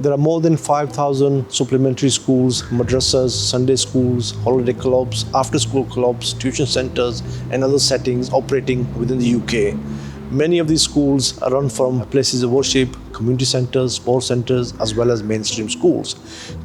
There are more than 5,000 supplementary schools, madrassas, Sunday schools, holiday clubs, after-school clubs, tuition centers, and other settings operating within the UK. Many of these schools are run from places of worship, community centers, sports centers, as well as mainstream schools.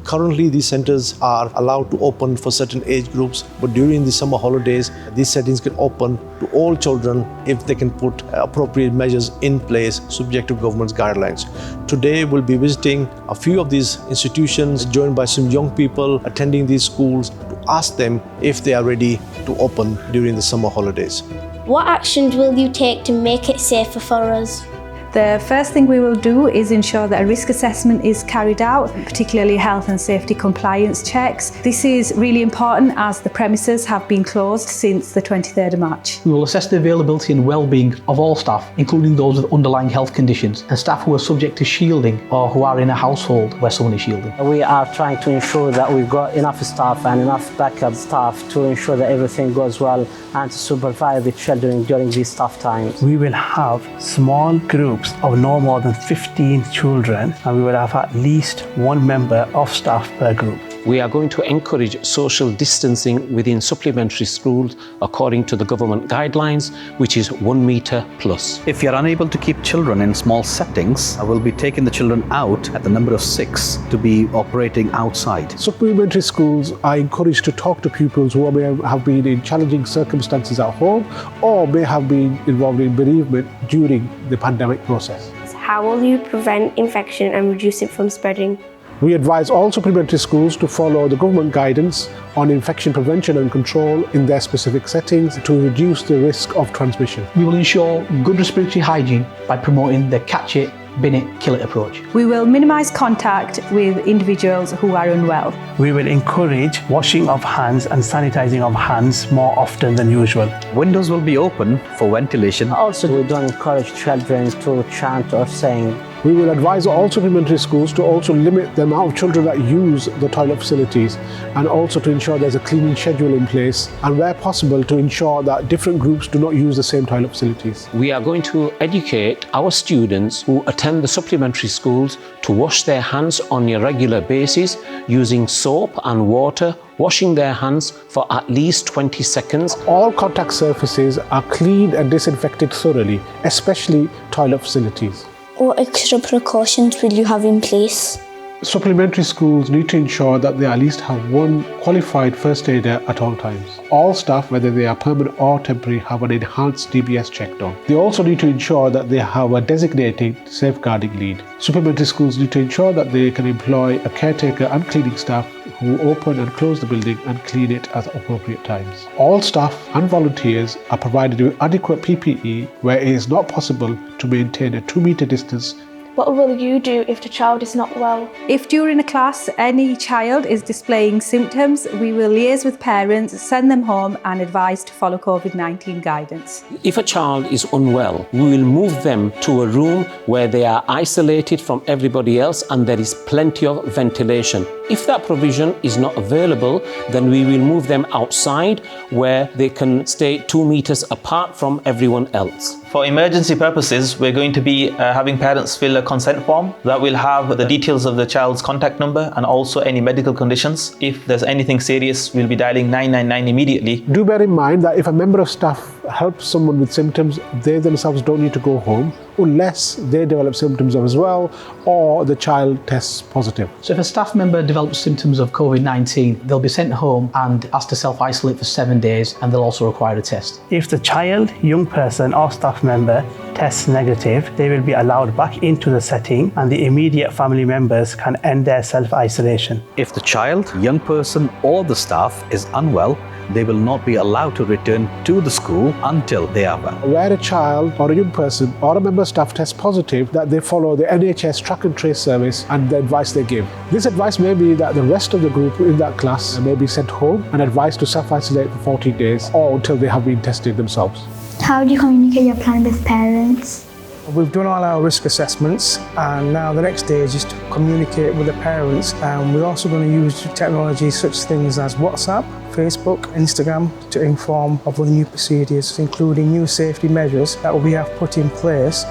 Currently, these centers are allowed to open for certain age groups, but during the summer holidays, these settings can open to all children if they can put appropriate measures in place subject to government's guidelines. Today, we'll be visiting a few of these institutions, joined by some young people attending these schools to ask them if they are ready to open during the summer holidays. What actions will you take to make it safer for us? The first thing we will do is ensure that a risk assessment is carried out, particularly health and safety compliance checks. This is really important as the premises have been closed since the 23rd of March. We will assess the availability and well-being of all staff, including those with underlying health conditions and staff who are subject to shielding or who are in a household where someone is shielding. We are trying to ensure that we've got enough staff and enough backup staff to ensure that everything goes well and to supervise the children during these tough times. We will have small groups of no more than 15 children, and we will have at least one member of staff per group. We are going to encourage social distancing within supplementary schools according to the government guidelines, which is 1 metre plus. If you're unable to keep children in small settings, I will be taking the children out at the number of 6 to be operating outside. Supplementary schools are encouraged to talk to pupils who may have been in challenging circumstances at home or may have been involved in bereavement during the pandemic process. How will you prevent infection and reduce it from spreading? We advise all supplementary schools to follow the government guidance on infection prevention and control in their specific settings to reduce the risk of transmission. We will ensure good respiratory hygiene by promoting the catch it, bin it, kill it approach. We will minimise contact with individuals who are unwell. We will encourage washing of hands and sanitizing of hands more often than usual. Windows will be open for ventilation. Also, we don't encourage children to chant or sing. We will advise all supplementary schools to also limit the amount of children that use the toilet facilities and also to ensure there's a cleaning schedule in place and where possible to ensure that different groups do not use the same toilet facilities. We are going to educate our students who attend the supplementary schools to wash their hands on a regular basis using soap and water, washing their hands for at least 20 seconds. All contact surfaces are cleaned and disinfected thoroughly, especially toilet facilities. What extra precautions will you have in place? Supplementary schools need to ensure that they at least have one qualified first aider at all times. All staff, whether they are permanent or temporary, have an enhanced DBS check done. They also need to ensure that they have a designated safeguarding lead. Supplementary schools need to ensure that they can employ a caretaker and cleaning staff who open and close the building and clean it at appropriate times. All staff and volunteers are provided with adequate PPE where it is not possible to maintain a 2-metre distance. What will you do if the child is not well? If during a class any child is displaying symptoms, we will liaise with parents, send them home and advise to follow Covid-19 guidance. If a child is unwell, we will move them to a room where they are isolated from everybody else and there is plenty of ventilation. If that provision is not available, then we will move them outside where they can stay 2 meters apart from everyone else. For emergency purposes, we're going to be having parents fill a consent form that will have the details of the child's contact number and also any medical conditions. If there's anything serious, we'll be dialing 999 immediately. Do bear in mind that if a member of staff helps someone with symptoms, they themselves don't need to go home unless they develop symptoms as well or the child tests positive. So if a staff member develops symptoms of COVID-19, they'll be sent home and asked to self-isolate for 7 days and they'll also require a test. If the child, young person or staff member tests negative, they will be allowed back into the setting and the immediate family members can end their self-isolation. If the child, young person or the staff is unwell, they will not be allowed to return to the school until they are well. Where a child or a young person or a member of staff tests positive, that they follow the NHS track and trace service and the advice they give. This advice may be that the rest of the group in that class may be sent home and advised to self-isolate for 14 days or until they have been tested themselves. How do you communicate your plan with parents? We've done all our risk assessments and now the next stage is to communicate with the parents, and we're also going to use technology such things as WhatsApp, Facebook, Instagram to inform of the new procedures, including new safety measures that we have put in place.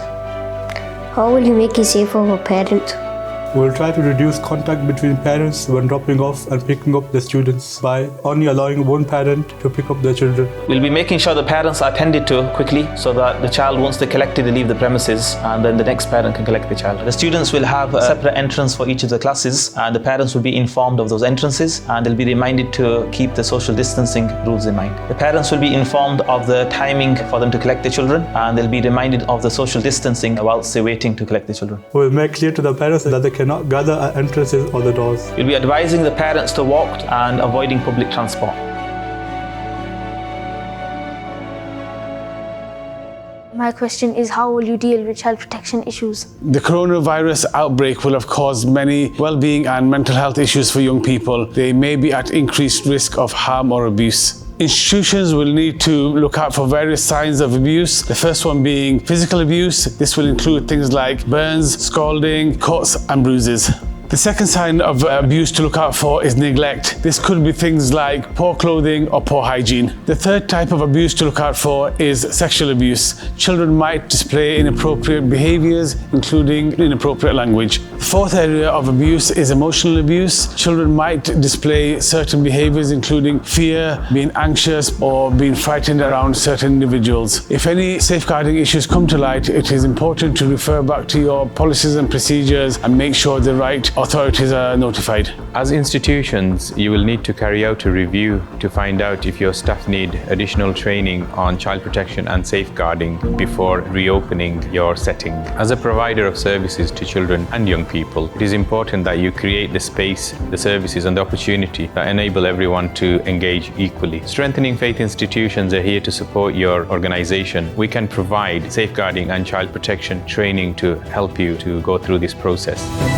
How will you make it safer for parents? We'll try to reduce contact between parents when dropping off and picking up the students by only allowing one parent to pick up their children. We'll be making sure the parents are attended to quickly so that the child, once they're collected, they leave the premises and then the next parent can collect the child. The students will have a separate entrance for each of the classes, and the parents will be informed of those entrances, and they'll be reminded to keep the social distancing rules in mind. The parents will be informed of the timing for them to collect the children, and they'll be reminded of the social distancing whilst they're waiting to collect the children. We'll make clear to the parents that they cannot gather at entrances or the doors. We'll be advising the parents to walk and avoiding public transport. My question is, how will you deal with child protection issues? The coronavirus outbreak will have caused many well-being and mental health issues for young people. They may be at increased risk of harm or abuse. Institutions will need to look out for various signs of abuse. The first one being physical abuse. This will include things like burns, scalding, cuts and bruises. The second sign of abuse to look out for is neglect. This could be things like poor clothing or poor hygiene. The third type of abuse to look out for is sexual abuse. Children might display inappropriate behaviors, including inappropriate language. The fourth area of abuse is emotional abuse. Children might display certain behaviors, including fear, being anxious, or being frightened around certain individuals. If any safeguarding issues come to light, it is important to refer back to your policies and procedures and make sure the right authorities are notified. As institutions, you will need to carry out a review to find out if your staff need additional training on child protection and safeguarding before reopening your setting. As a provider of services to children and young people, it is important that you create the space, the services and the opportunity that enable everyone to engage equally. Strengthening Faith institutions are here to support your organization. We can provide safeguarding and child protection training to help you to go through this process.